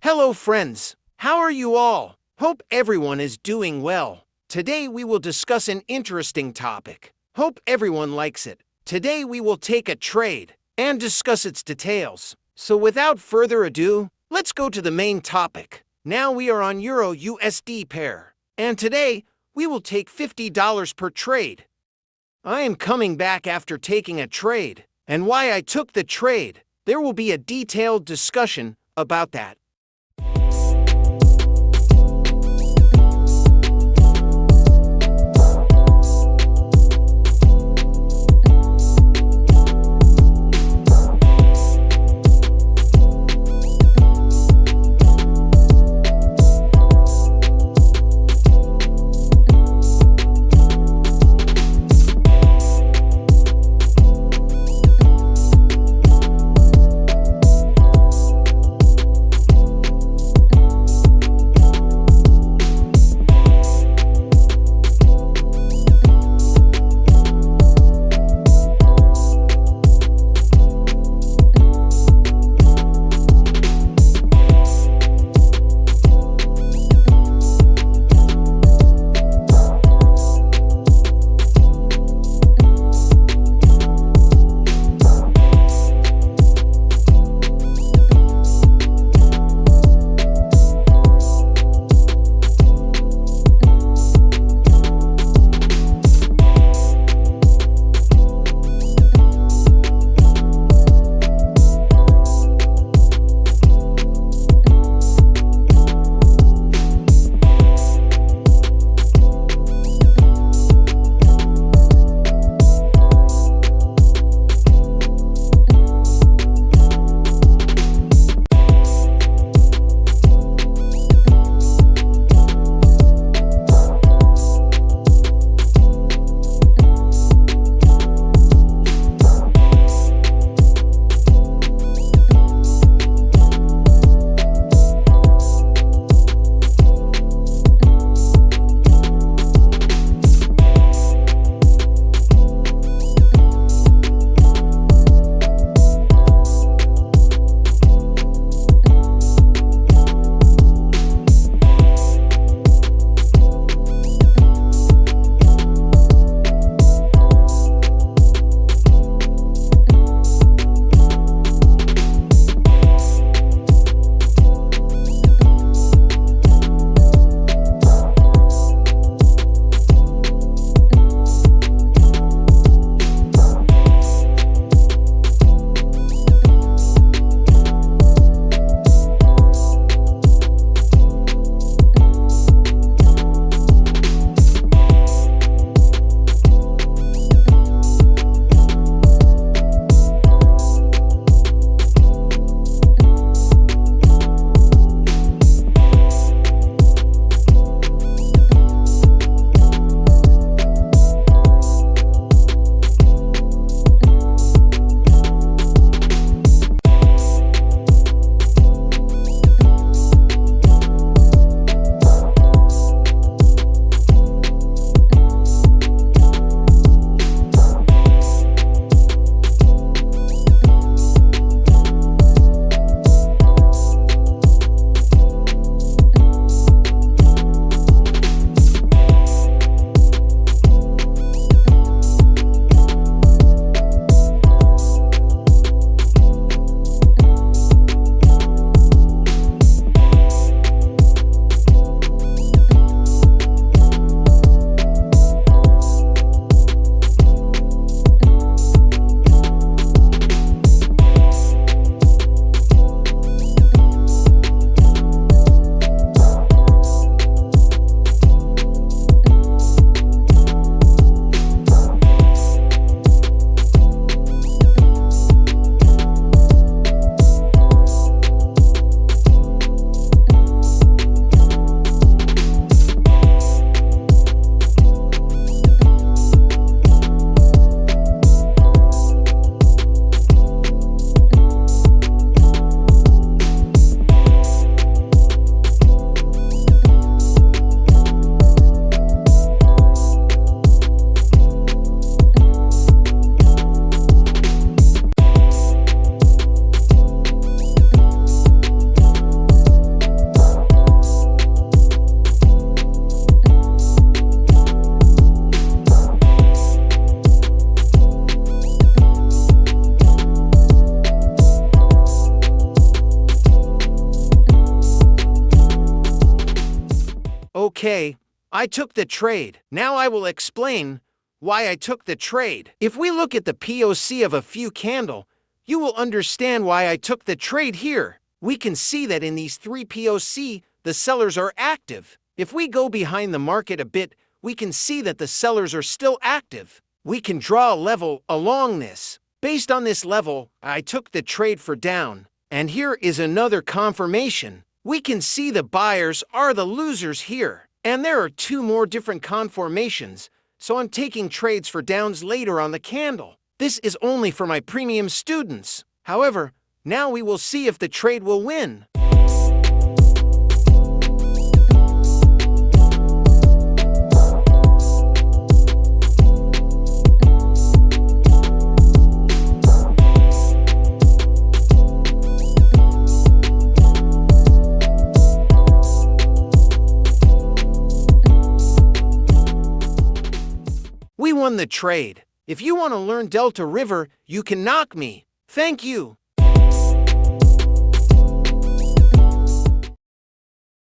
Hello friends, how are you all? Hope everyone is doing well. Today we will discuss an interesting topic. Hope everyone likes it. Today we will take a trade and discuss its details. So without further ado, let's go to the main topic. Now we are on Euro USD pair, and today we will take $50 per trade. I am coming back after taking a trade, and why I took the trade. There will be a detailed discussion about that. Okay, I took the trade. Now I will explain why I took the trade. If we look at the POC of a few candle, you will understand why I took the trade here. We can see that in these three POC, the sellers are active. If we go behind the market a bit, we can see that the sellers are still active. We can draw a level along this. Based on this level, I took the trade for down. And here is another confirmation. We can see the buyers are the losers here. And there are two more different confirmations, so I'm taking trades for downs later on the candle. This is only for my premium students. However, now we will see if the trade will win. We won the trade. If you want to learn Deltariver, you can knock me. Thank you.